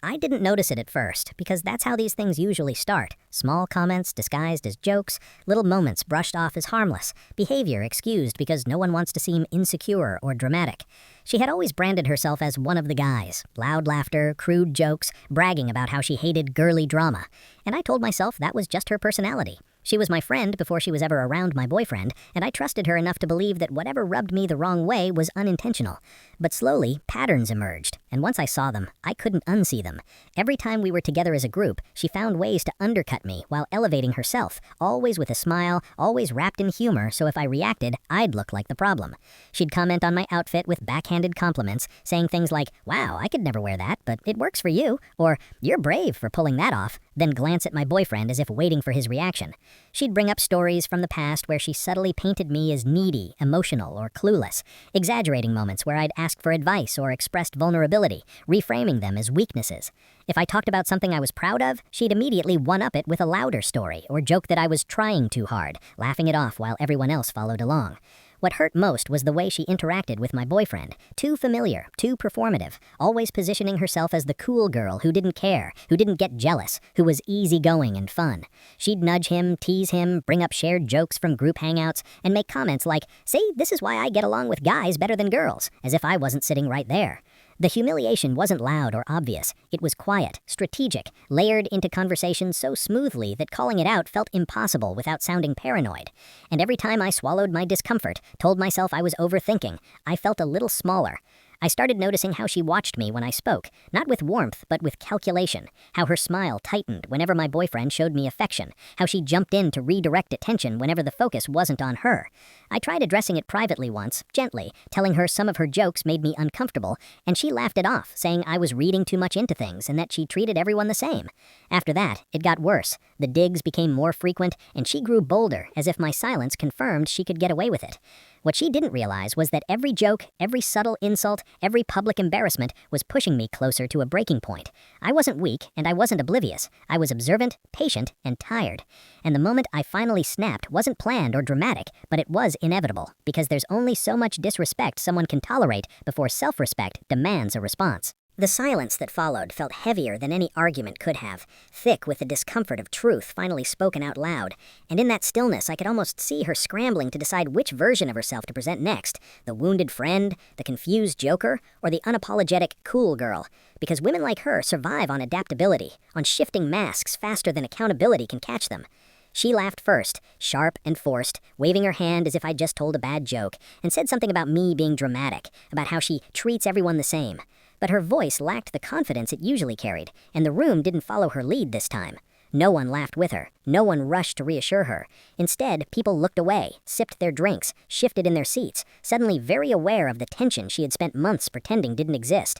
I didn't notice it at first, because that's how these things usually start. Small comments disguised as jokes, little moments brushed off as harmless, behavior excused because no one wants to seem insecure or dramatic. She had always branded herself as one of the guys. Loud laughter, crude jokes, bragging about how she hated girly drama. And I told myself that was just her personality. She was my friend before she was ever around my boyfriend, and I trusted her enough to believe that whatever rubbed me the wrong way was unintentional. But slowly, patterns emerged, and once I saw them, I couldn't unsee them. Every time we were together as a group, she found ways to undercut me while elevating herself, always with a smile, always wrapped in humor, so if I reacted, I'd look like the problem. She'd comment on my outfit with backhanded compliments, saying things like, "Wow, I could never wear that, but it works for you," or "You're brave for pulling that off," then glance at my boyfriend as if waiting for his reaction. She'd bring up stories from the past where she subtly painted me as needy, emotional, or clueless, exaggerating moments where I'd asked for advice or expressed vulnerability, reframing them as weaknesses. If I talked about something I was proud of, she'd immediately one-up it with a louder story or joke that I was trying too hard, laughing it off while everyone else followed along. What hurt most was the way she interacted with my boyfriend. Too familiar, too performative, always positioning herself as the cool girl who didn't care, who didn't get jealous, who was easygoing and fun. She'd nudge him, tease him, bring up shared jokes from group hangouts, and make comments like, "See, this is why I get along with guys better than girls," as if I wasn't sitting right there. The humiliation wasn't loud or obvious. It was quiet, strategic, layered into conversation so smoothly that calling it out felt impossible without sounding paranoid. And every time I swallowed my discomfort, told myself I was overthinking, I felt a little smaller. I started noticing how she watched me when I spoke, not with warmth, but with calculation, how her smile tightened whenever my boyfriend showed me affection, how she jumped in to redirect attention whenever the focus wasn't on her. I tried addressing it privately once, gently, telling her some of her jokes made me uncomfortable, and she laughed it off, saying I was reading too much into things and that she treated everyone the same. After that, it got worse. The digs became more frequent, and she grew bolder, as if my silence confirmed she could get away with it. What she didn't realize was that every joke, every subtle insult, every public embarrassment was pushing me closer to a breaking point. I wasn't weak, and I wasn't oblivious. I was observant, patient, and tired. And the moment I finally snapped wasn't planned or dramatic, but it was inevitable, because there's only so much disrespect someone can tolerate before self-respect demands a response. The silence that followed felt heavier than any argument could have, thick with the discomfort of truth finally spoken out loud, and in that stillness I could almost see her scrambling to decide which version of herself to present next, the wounded friend, the confused joker, or the unapologetic cool girl, because women like her survive on adaptability, on shifting masks faster than accountability can catch them. She laughed first, sharp and forced, waving her hand as if I'd just told a bad joke, and said something about me being dramatic, about how she treats everyone the same. But her voice lacked the confidence it usually carried, and the room didn't follow her lead this time. No one laughed with her. No one rushed to reassure her. Instead, people looked away, sipped their drinks, shifted in their seats, suddenly very aware of the tension she had spent months pretending didn't exist.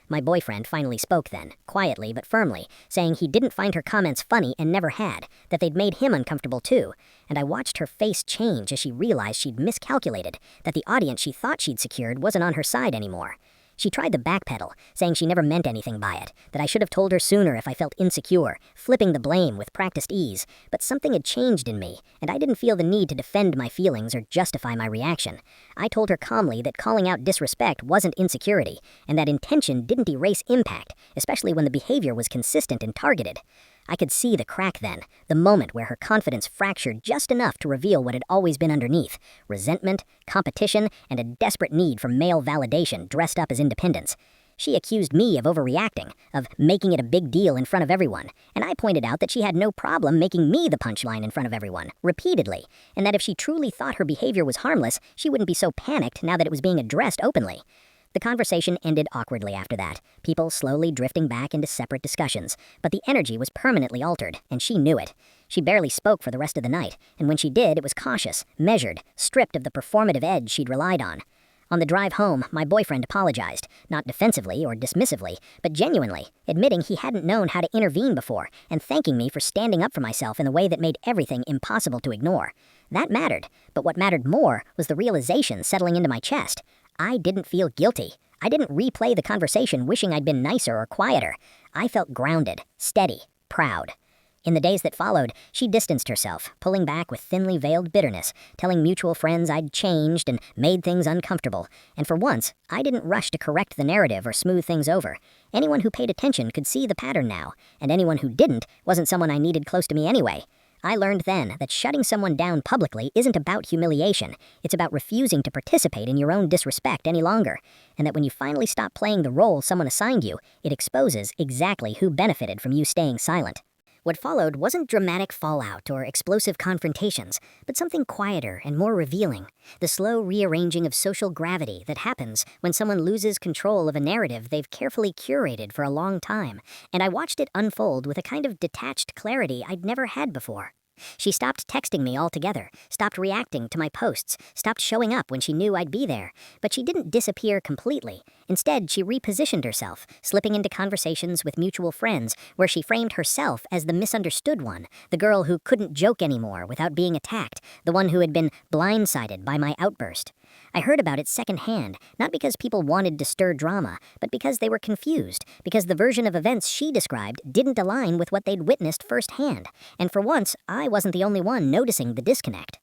My boyfriend finally spoke then, quietly but firmly, saying he didn't find her comments funny and never had, that they'd made him uncomfortable too, and I watched her face change as she realized she'd miscalculated, that the audience she thought she'd secured wasn't on her side anymore. She tried to backpedal, saying she never meant anything by it, that I should have told her sooner if I felt insecure, flipping the blame with practiced ease, but something had changed in me, and I didn't feel the need to defend my feelings or justify my reaction. I told her calmly that calling out disrespect wasn't insecurity, and that intention didn't erase impact, especially when the behavior was consistent and targeted. I could see the crack then, the moment where her confidence fractured just enough to reveal what had always been underneath: resentment, competition, and a desperate need for male validation dressed up as independence. She accused me of overreacting, of making it a big deal in front of everyone, and I pointed out that she had no problem making me the punchline in front of everyone, repeatedly, and that if she truly thought her behavior was harmless, she wouldn't be so panicked now that it was being addressed openly. The conversation ended awkwardly after that, people slowly drifting back into separate discussions, but the energy was permanently altered, and she knew it. She barely spoke for the rest of the night, and when she did, it was cautious, measured, stripped of the performative edge she'd relied on. On the drive home, my boyfriend apologized, not defensively or dismissively, but genuinely, admitting he hadn't known how to intervene before, and thanking me for standing up for myself in a way that made everything impossible to ignore. That mattered, but what mattered more was the realization settling into my chest. I didn't feel guilty. I didn't replay the conversation wishing I'd been nicer or quieter. I felt grounded, steady, proud. In the days that followed, she distanced herself, pulling back with thinly veiled bitterness, telling mutual friends I'd changed and made things uncomfortable. And for once, I didn't rush to correct the narrative or smooth things over. Anyone who paid attention could see the pattern now, and anyone who didn't wasn't someone I needed close to me anyway. I learned then that shutting someone down publicly isn't about humiliation. It's about refusing to participate in your own disrespect any longer. And that when you finally stop playing the role someone assigned you, it exposes exactly who benefited from you staying silent. What followed wasn't dramatic fallout or explosive confrontations, but something quieter and more revealing. The slow rearranging of social gravity that happens when someone loses control of a narrative they've carefully curated for a long time, and I watched it unfold with a kind of detached clarity I'd never had before. She stopped texting me altogether, stopped reacting to my posts, stopped showing up when she knew I'd be there, but she didn't disappear completely. Instead, she repositioned herself, slipping into conversations with mutual friends where she framed herself as the misunderstood one, the girl who couldn't joke anymore without being attacked, the one who had been blindsided by my outburst. I heard about it secondhand, not because people wanted to stir drama, but because they were confused, because the version of events she described didn't align with what they'd witnessed firsthand, and for once, I wasn't the only one noticing the disconnect.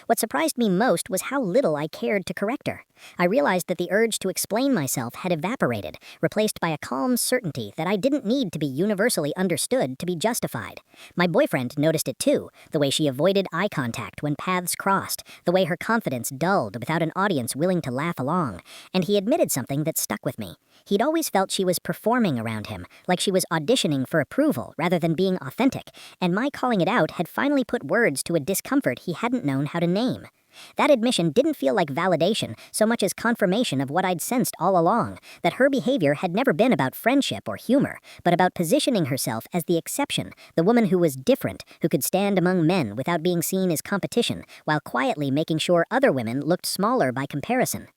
What surprised me most was how little I cared to correct her. I realized that the urge to explain myself had evaporated, replaced by a calm certainty that I didn't need to be universally understood to be justified. My boyfriend noticed it too, the way she avoided eye contact when paths crossed, the way her confidence dulled without an audience willing to laugh along, and he admitted something that stuck with me. He'd always felt she was performing around him, like she was auditioning for approval rather than being authentic, and my calling it out had finally put words to a discomfort he hadn't known how to name. That admission didn't feel like validation so much as confirmation of what I'd sensed all along, that her behavior had never been about friendship or humor, but about positioning herself as the exception, the woman who was different, who could stand among men without being seen as competition, while quietly making sure other women looked smaller by comparison.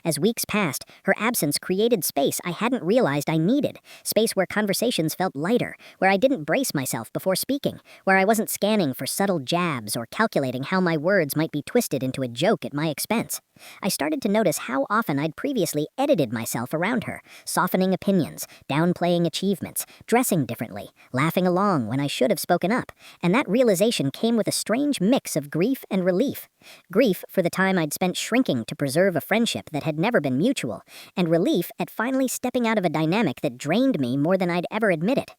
As weeks passed, her absence created space I hadn't realized I needed, space where conversations felt lighter, where I didn't brace myself before speaking, where I wasn't scanning for subtle jabs or calculating how my words might be twisted into a joke at my expense. I started to notice how often I'd previously edited myself around her, softening opinions, downplaying achievements, dressing differently, laughing along when I should have spoken up, and that realization came with a strange mix of grief and relief. Grief for the time I'd spent shrinking to preserve a friendship that had never been mutual, and relief at finally stepping out of a dynamic that drained me more than I'd ever admitted.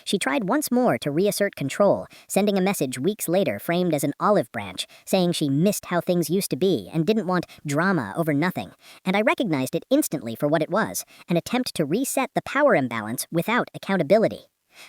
She tried once more to reassert control, sending a message weeks later framed as an olive branch, saying she missed how things used to be and didn't want drama over nothing, and I recognized it instantly for what it was, an attempt to reset the power imbalance without accountability.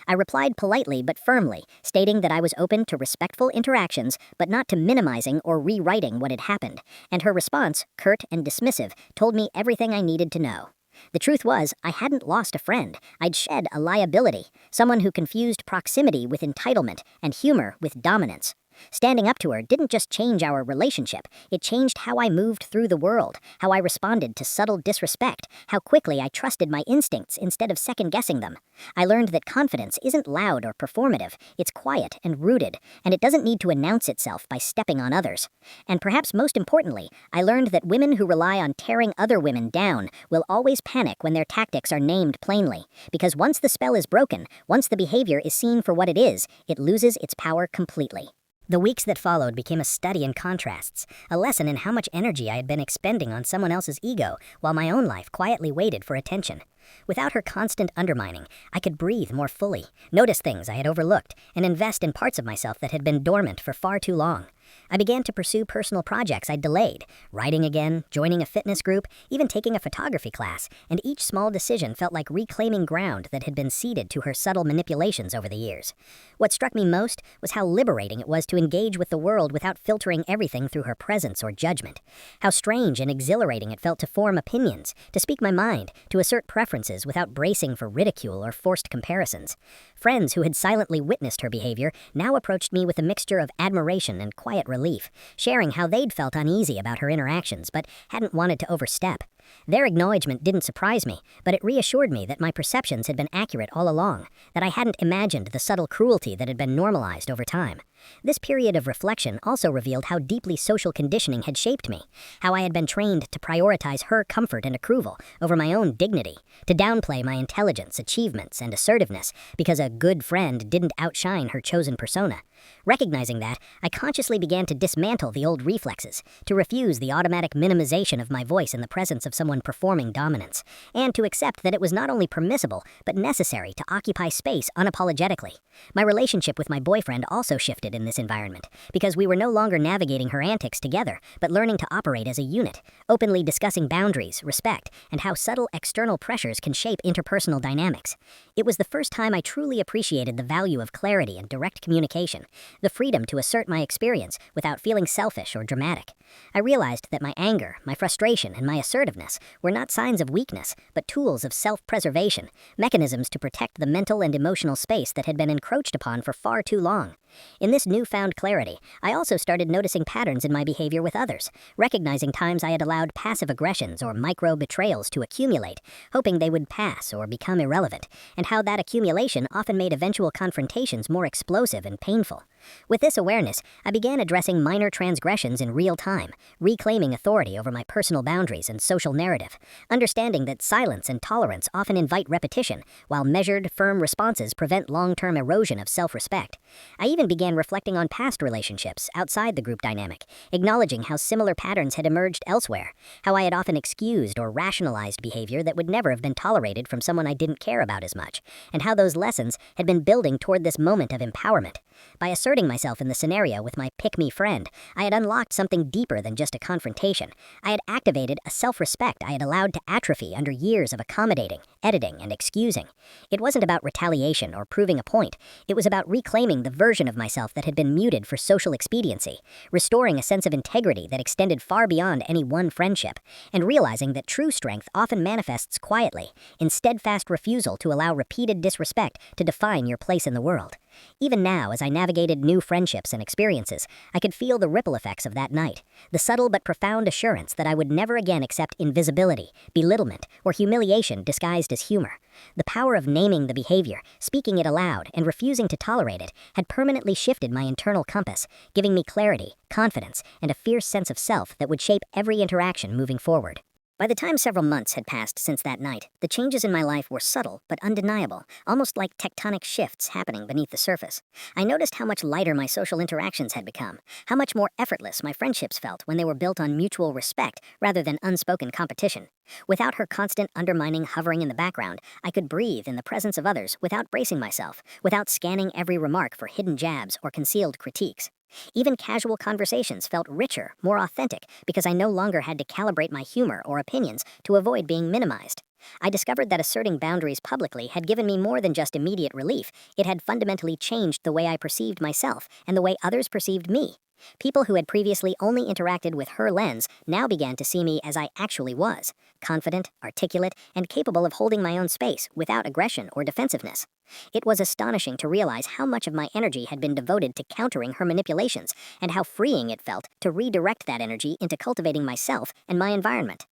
I replied politely but firmly, stating that I was open to respectful interactions, but not to minimizing or rewriting what had happened, and her response, curt and dismissive, told me everything I needed to know. The truth was, I hadn't lost a friend. I'd shed a liability, someone who confused proximity with entitlement and humor with dominance. Standing up to her didn't just change our relationship, it changed how I moved through the world, how I responded to subtle disrespect, how quickly I trusted my instincts instead of second-guessing them. I learned that confidence isn't loud or performative, it's quiet and rooted, and it doesn't need to announce itself by stepping on others. And perhaps most importantly, I learned that women who rely on tearing other women down will always panic when their tactics are named plainly, because once the spell is broken, once the behavior is seen for what it is, it loses its power completely. The weeks that followed became a study in contrasts, a lesson in how much energy I had been expending on someone else's ego while my own life quietly waited for attention. Without her constant undermining, I could breathe more fully, notice things I had overlooked, and invest in parts of myself that had been dormant for far too long. I began to pursue personal projects I'd delayed, writing again, joining a fitness group, even taking a photography class, and each small decision felt like reclaiming ground that had been ceded to her subtle manipulations over the years. What struck me most was how liberating it was to engage with the world without filtering everything through her presence or judgment. How strange and exhilarating it felt to form opinions, to speak my mind, to assert preferences without bracing for ridicule or forced comparisons. Friends who had silently witnessed her behavior now approached me with a mixture of admiration and quiet relief, sharing how they'd felt uneasy about her interactions but hadn't wanted to overstep. Their acknowledgement didn't surprise me, but it reassured me that my perceptions had been accurate all along, that I hadn't imagined the subtle cruelty that had been normalized over time. This period of reflection also revealed how deeply social conditioning had shaped me, how I had been trained to prioritize her comfort and approval over my own dignity, to downplay my intelligence, achievements, and assertiveness because a good friend didn't outshine her chosen persona. Recognizing that, I consciously began to dismantle the old reflexes, to refuse the automatic minimization of my voice in the presence of someone performing dominance, and to accept that it was not only permissible, but necessary to occupy space unapologetically. My relationship with my boyfriend also shifted in this environment, because we were no longer navigating her antics together, but learning to operate as a unit, openly discussing boundaries, respect, and how subtle external pressures can shape interpersonal dynamics. It was the first time I truly appreciated the value of clarity and direct communication, the freedom to assert my experience without feeling selfish or dramatic. I realized that my anger, my frustration, and my assertiveness were not signs of weakness, but tools of self-preservation, mechanisms to protect the mental and emotional space that had been encroached upon for far too long. In this newfound clarity, I also started noticing patterns in my behavior with others, recognizing times I had allowed passive aggressions or micro-betrayals to accumulate, hoping they would pass or become irrelevant, and how that accumulation often made eventual confrontations more explosive and painful. With this awareness, I began addressing minor transgressions in real time, reclaiming authority over my personal boundaries and social narrative, understanding that silence and tolerance often invite repetition, while measured, firm responses prevent long-term erosion of self-respect. I even began reflecting on past relationships outside the group dynamic, acknowledging how similar patterns had emerged elsewhere, how I had often excused or rationalized behavior that would never have been tolerated from someone I didn't care about as much, and how those lessons had been building toward this moment of empowerment. By asserting myself in the scenario with my pick-me friend, I had unlocked something deeper than just a confrontation. I had activated a self-respect I had allowed to atrophy under years of accommodating, editing, and excusing. It wasn't about retaliation or proving a point. It was about reclaiming the version of myself that had been muted for social expediency, restoring a sense of integrity that extended far beyond any one friendship, and realizing that true strength often manifests quietly, in steadfast refusal to allow repeated disrespect to define your place in the world. Even now, as I navigated new friendships and experiences, I could feel the ripple effects of that night, the subtle but profound assurance that I would never again accept invisibility, belittlement, or humiliation disguised as humor. The power of naming the behavior, speaking it aloud, and refusing to tolerate it had permanently shifted my internal compass, giving me clarity, confidence, and a fierce sense of self that would shape every interaction moving forward. By the time several months had passed since that night, the changes in my life were subtle but undeniable, almost like tectonic shifts happening beneath the surface. I noticed how much lighter my social interactions had become, how much more effortless my friendships felt when they were built on mutual respect rather than unspoken competition. Without her constant undermining hovering in the background, I could breathe in the presence of others without bracing myself, without scanning every remark for hidden jabs or concealed critiques. Even casual conversations felt richer, more authentic, because I no longer had to calibrate my humor or opinions to avoid being minimized. I discovered that asserting boundaries publicly had given me more than just immediate relief. It had fundamentally changed the way I perceived myself and the way others perceived me. People who had previously only interacted with her lens now began to see me as I actually was, confident, articulate, and capable of holding my own space without aggression or defensiveness. It was astonishing to realize how much of my energy had been devoted to countering her manipulations, and how freeing it felt to redirect that energy into cultivating myself and my environment.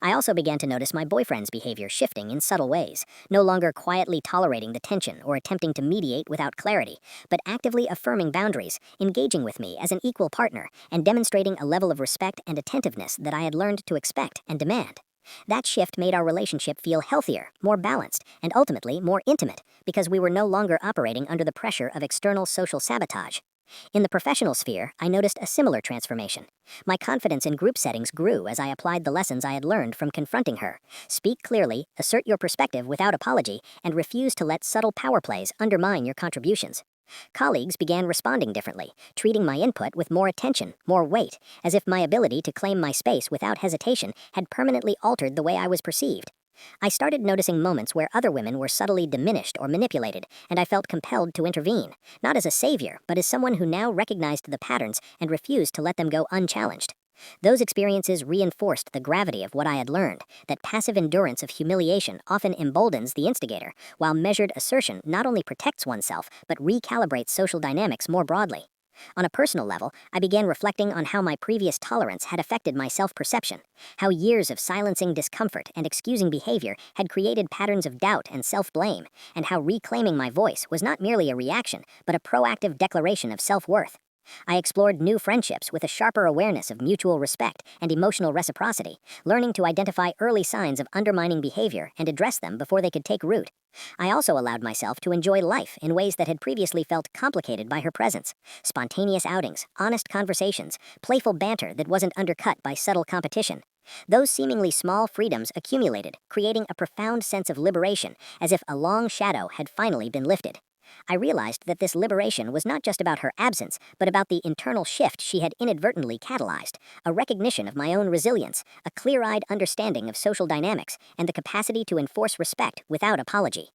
I also began to notice my boyfriend's behavior shifting in subtle ways, no longer quietly tolerating the tension or attempting to mediate without clarity, but actively affirming boundaries, engaging with me as an equal partner, and demonstrating a level of respect and attentiveness that I had learned to expect and demand. That shift made our relationship feel healthier, more balanced, and ultimately more intimate, because we were no longer operating under the pressure of external social sabotage. In the professional sphere, I noticed a similar transformation. My confidence in group settings grew as I applied the lessons I had learned from confronting her. Speak clearly, assert your perspective without apology, and refuse to let subtle power plays undermine your contributions. Colleagues began responding differently, treating my input with more attention, more weight, as if my ability to claim my space without hesitation had permanently altered the way I was perceived. I started noticing moments where other women were subtly diminished or manipulated, and I felt compelled to intervene, not as a savior, but as someone who now recognized the patterns and refused to let them go unchallenged. Those experiences reinforced the gravity of what I had learned, that passive endurance of humiliation often emboldens the instigator, while measured assertion not only protects oneself, but recalibrates social dynamics more broadly. On a personal level, I began reflecting on how my previous tolerance had affected my self-perception, how years of silencing discomfort and excusing behavior had created patterns of doubt and self-blame, and how reclaiming my voice was not merely a reaction, but a proactive declaration of self-worth. I explored new friendships with a sharper awareness of mutual respect and emotional reciprocity, learning to identify early signs of undermining behavior and address them before they could take root. I also allowed myself to enjoy life in ways that had previously felt complicated by her presence. Spontaneous outings, honest conversations, playful banter that wasn't undercut by subtle competition. Those seemingly small freedoms accumulated, creating a profound sense of liberation, as if a long shadow had finally been lifted. I realized that this liberation was not just about her absence, but about the internal shift she had inadvertently catalyzed, a recognition of my own resilience, a clear-eyed understanding of social dynamics, and the capacity to enforce respect without apology.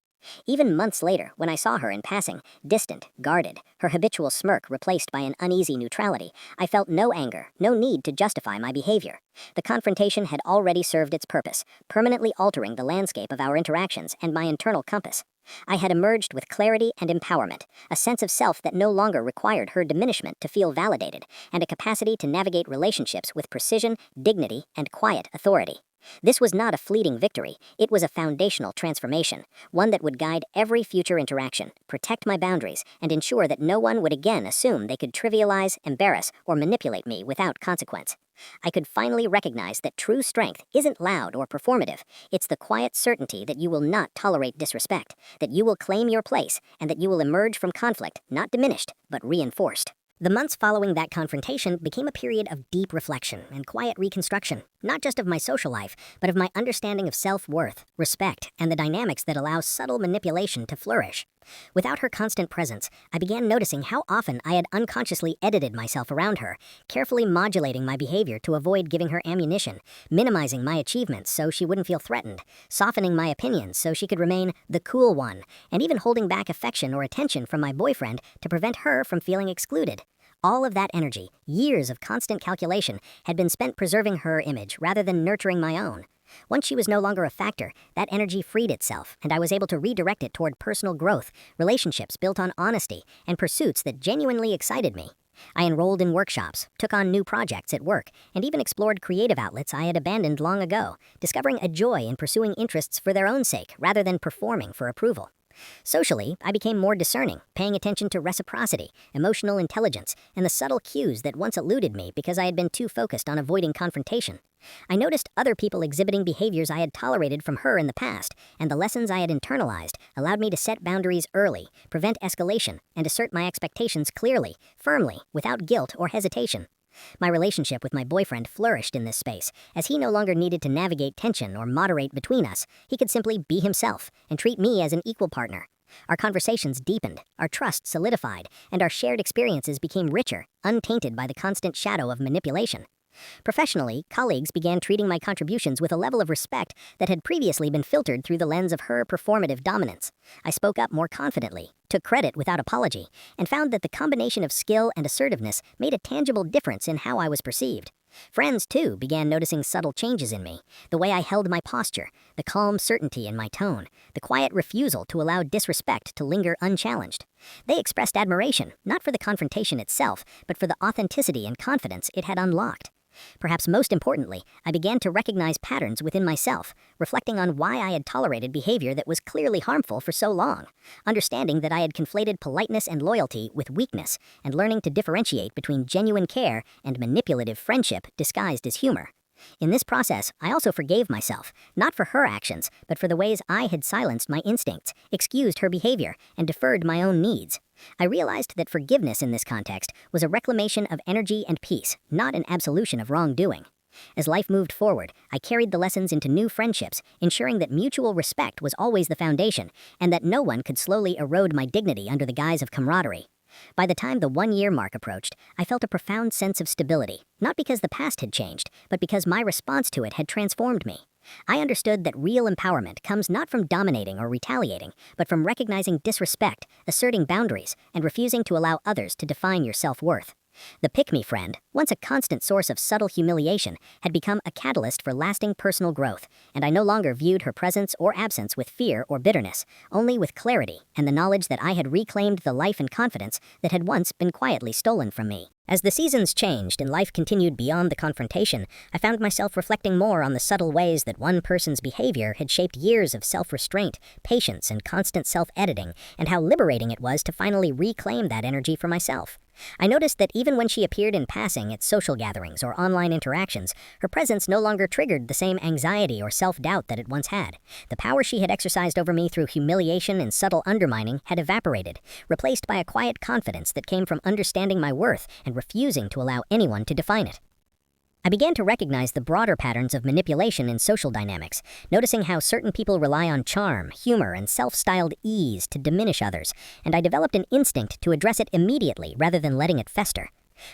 Even months later, when I saw her in passing, distant, guarded, her habitual smirk replaced by an uneasy neutrality, I felt no anger, no need to justify my behavior. The confrontation had already served its purpose, permanently altering the landscape of our interactions and my internal compass. I had emerged with clarity and empowerment, a sense of self that no longer required her diminishment to feel validated, and a capacity to navigate relationships with precision, dignity, and quiet authority. This was not a fleeting victory, it was a foundational transformation, one that would guide every future interaction, protect my boundaries, and ensure that no one would again assume they could trivialize, embarrass, or manipulate me without consequence. I could finally recognize that true strength isn't loud or performative. It's the quiet certainty that you will not tolerate disrespect, that you will claim your place, and that you will emerge from conflict not diminished, but reinforced. The months following that confrontation became a period of deep reflection and quiet reconstruction, not just of my social life, but of my understanding of self-worth, respect, and the dynamics that allow subtle manipulation to flourish. Without her constant presence, I began noticing how often I had unconsciously edited myself around her, carefully modulating my behavior to avoid giving her ammunition, minimizing my achievements so she wouldn't feel threatened, softening my opinions so she could remain the cool one, and even holding back affection or attention from my boyfriend to prevent her from feeling excluded. All of that energy, years of constant calculation, had been spent preserving her image rather than nurturing my own. Once she was no longer a factor, that energy freed itself, and I was able to redirect it toward personal growth, relationships built on honesty, and pursuits that genuinely excited me. I enrolled in workshops, took on new projects at work, and even explored creative outlets I had abandoned long ago, discovering a joy in pursuing interests for their own sake rather than performing for approval. Socially, I became more discerning, paying attention to reciprocity, emotional intelligence, and the subtle cues that once eluded me because I had been too focused on avoiding confrontation. I noticed other people exhibiting behaviors I had tolerated from her in the past, and the lessons I had internalized allowed me to set boundaries early, prevent escalation, and assert my expectations clearly, firmly, without guilt or hesitation. My relationship with my boyfriend flourished in this space, as he no longer needed to navigate tension or moderate between us. He could simply be himself and treat me as an equal partner. Our conversations deepened, our trust solidified, and our shared experiences became richer, untainted by the constant shadow of manipulation. Professionally, colleagues began treating my contributions with a level of respect that had previously been filtered through the lens of her performative dominance. I spoke up more confidently, took credit without apology, and found that the combination of skill and assertiveness made a tangible difference in how I was perceived. Friends, too, began noticing subtle changes in me, the way I held my posture, the calm certainty in my tone, the quiet refusal to allow disrespect to linger unchallenged. They expressed admiration, not for the confrontation itself, but for the authenticity and confidence it had unlocked. Perhaps most importantly, I began to recognize patterns within myself, reflecting on why I had tolerated behavior that was clearly harmful for so long, understanding that I had conflated politeness and loyalty with weakness, and learning to differentiate between genuine care and manipulative friendship disguised as humor. In this process, I also forgave myself, not for her actions, but for the ways I had silenced my instincts, excused her behavior, and deferred my own needs. I realized that forgiveness in this context was a reclamation of energy and peace, not an absolution of wrongdoing. As life moved forward, I carried the lessons into new friendships, ensuring that mutual respect was always the foundation, and that no one could slowly erode my dignity under the guise of camaraderie. By the time the 1-year mark approached, I felt a profound sense of stability, not because the past had changed, but because my response to it had transformed me. I understood that real empowerment comes not from dominating or retaliating, but from recognizing disrespect, asserting boundaries, and refusing to allow others to define your self-worth. The pick-me friend, once a constant source of subtle humiliation, had become a catalyst for lasting personal growth, and I no longer viewed her presence or absence with fear or bitterness, only with clarity and the knowledge that I had reclaimed the life and confidence that had once been quietly stolen from me. As the seasons changed and life continued beyond the confrontation, I found myself reflecting more on the subtle ways that one person's behavior had shaped years of self-restraint, patience, and constant self-editing, and how liberating it was to finally reclaim that energy for myself. I noticed that even when she appeared in passing at social gatherings or online interactions, her presence no longer triggered the same anxiety or self-doubt that it once had. The power she had exercised over me through humiliation and subtle undermining had evaporated, replaced by a quiet confidence that came from understanding my worth and refusing to allow anyone to define it. I began to recognize the broader patterns of manipulation in social dynamics, noticing how certain people rely on charm, humor, and self-styled ease to diminish others, and I developed an instinct to address it immediately rather than letting it fester.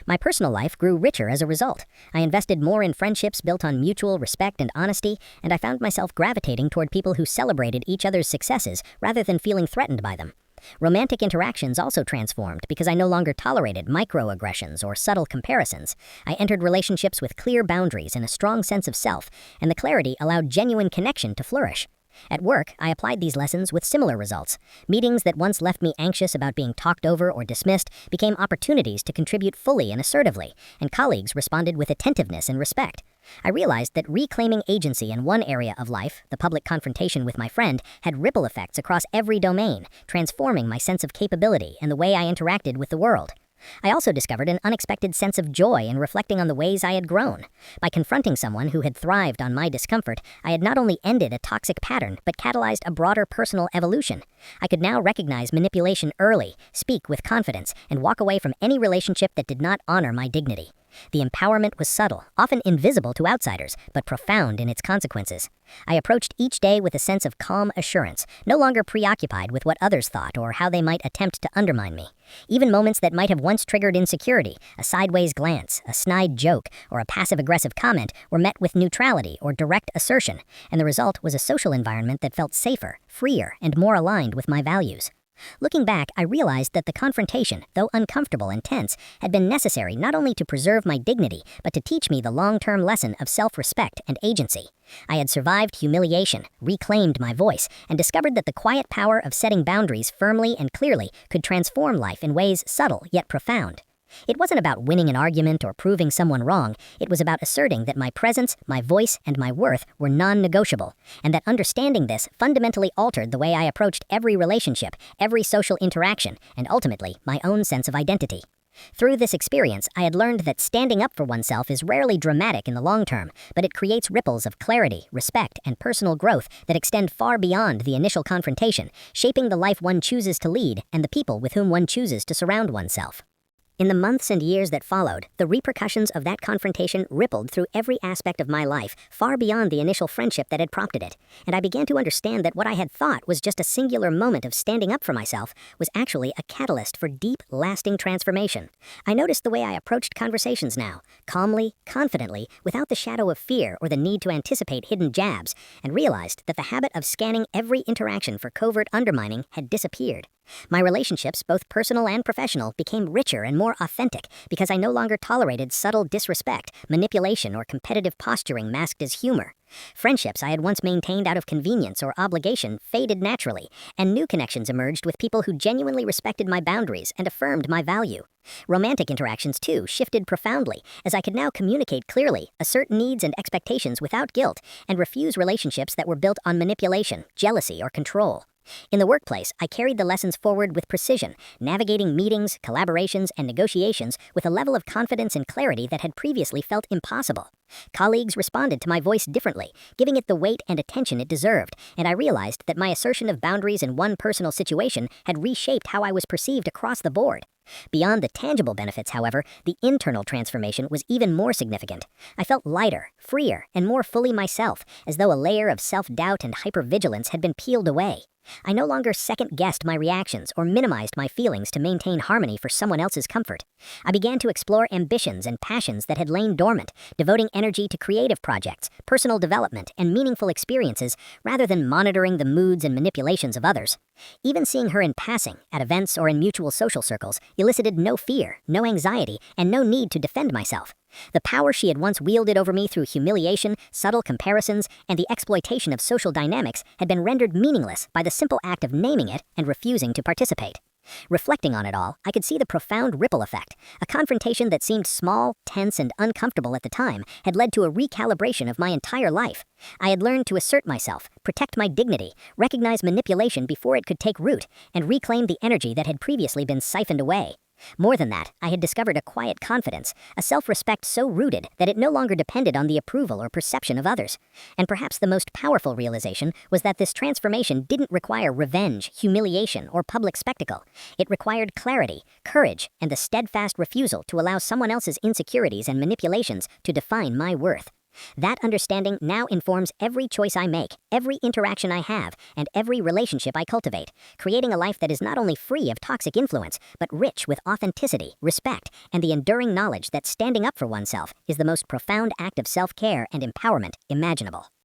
My personal life grew richer as a result. I invested more in friendships built on mutual respect and honesty, and I found myself gravitating toward people who celebrated each other's successes rather than feeling threatened by them. Romantic interactions also transformed because I no longer tolerated microaggressions or subtle comparisons. I entered relationships with clear boundaries and a strong sense of self, and the clarity allowed genuine connection to flourish. At work, I applied these lessons with similar results. Meetings that once left me anxious about being talked over or dismissed became opportunities to contribute fully and assertively, and colleagues responded with attentiveness and respect. I realized that reclaiming agency in one area of life, the public confrontation with my friend, had ripple effects across every domain, transforming my sense of capability and the way I interacted with the world. I also discovered an unexpected sense of joy in reflecting on the ways I had grown. By confronting someone who had thrived on my discomfort, I had not only ended a toxic pattern, but catalyzed a broader personal evolution. I could now recognize manipulation early, speak with confidence, and walk away from any relationship that did not honor my dignity. The empowerment was subtle, often invisible to outsiders, but profound in its consequences. I approached each day with a sense of calm assurance, no longer preoccupied with what others thought or how they might attempt to undermine me. Even moments that might have once triggered insecurity, a sideways glance, a snide joke, or a passive-aggressive comment, were met with neutrality or direct assertion, and the result was a social environment that felt safer, freer, and more aligned with my values. Looking back, I realized that the confrontation, though uncomfortable and tense, had been necessary not only to preserve my dignity, but to teach me the long-term lesson of self-respect and agency. I had survived humiliation, reclaimed my voice, and discovered that the quiet power of setting boundaries firmly and clearly could transform life in ways subtle yet profound. It wasn't about winning an argument or proving someone wrong. It was about asserting that my presence, my voice, and my worth were non-negotiable, and that understanding this fundamentally altered the way I approached every relationship, every social interaction, and ultimately, my own sense of identity. Through this experience, I had learned that standing up for oneself is rarely dramatic in the long term, but it creates ripples of clarity, respect, and personal growth that extend far beyond the initial confrontation, shaping the life one chooses to lead and the people with whom one chooses to surround oneself. In the months and years that followed, the repercussions of that confrontation rippled through every aspect of my life, far beyond the initial friendship that had prompted it, and I began to understand that what I had thought was just a singular moment of standing up for myself was actually a catalyst for deep, lasting transformation. I noticed the way I approached conversations now, calmly, confidently, without the shadow of fear or the need to anticipate hidden jabs, and realized that the habit of scanning every interaction for covert undermining had disappeared. My relationships, both personal and professional, became richer and more authentic because I no longer tolerated subtle disrespect, manipulation, or competitive posturing masked as humor. Friendships I had once maintained out of convenience or obligation faded naturally, and new connections emerged with people who genuinely respected my boundaries and affirmed my value. Romantic interactions, too, shifted profoundly, as I could now communicate clearly, assert needs and expectations without guilt, and refuse relationships that were built on manipulation, jealousy, or control. In the workplace, I carried the lessons forward with precision, navigating meetings, collaborations, and negotiations with a level of confidence and clarity that had previously felt impossible. Colleagues responded to my voice differently, giving it the weight and attention it deserved, and I realized that my assertion of boundaries in one personal situation had reshaped how I was perceived across the board. Beyond the tangible benefits, however, the internal transformation was even more significant. I felt lighter, freer, and more fully myself, as though a layer of self-doubt and hypervigilance had been peeled away. I no longer second-guessed my reactions or minimized my feelings to maintain harmony for someone else's comfort. I began to explore ambitions and passions that had lain dormant, devoting energy to creative projects, personal development, and meaningful experiences rather than monitoring the moods and manipulations of others. Even seeing her in passing, at events or in mutual social circles, elicited no fear, no anxiety, and no need to defend myself. The power she had once wielded over me through humiliation, subtle comparisons, and the exploitation of social dynamics had been rendered meaningless by the simple act of naming it and refusing to participate. Reflecting on it all, I could see the profound ripple effect. A confrontation that seemed small, tense, and uncomfortable at the time had led to a recalibration of my entire life. I had learned to assert myself, protect my dignity, recognize manipulation before it could take root, and reclaim the energy that had previously been siphoned away. More than that, I had discovered a quiet confidence, a self-respect so rooted that it no longer depended on the approval or perception of others. And perhaps the most powerful realization was that this transformation didn't require revenge, humiliation, or public spectacle. It required clarity, courage, and the steadfast refusal to allow someone else's insecurities and manipulations to define my worth. That understanding now informs every choice I make, every interaction I have, and every relationship I cultivate, creating a life that is not only free of toxic influence, but rich with authenticity, respect, and the enduring knowledge that standing up for oneself is the most profound act of self-care and empowerment imaginable.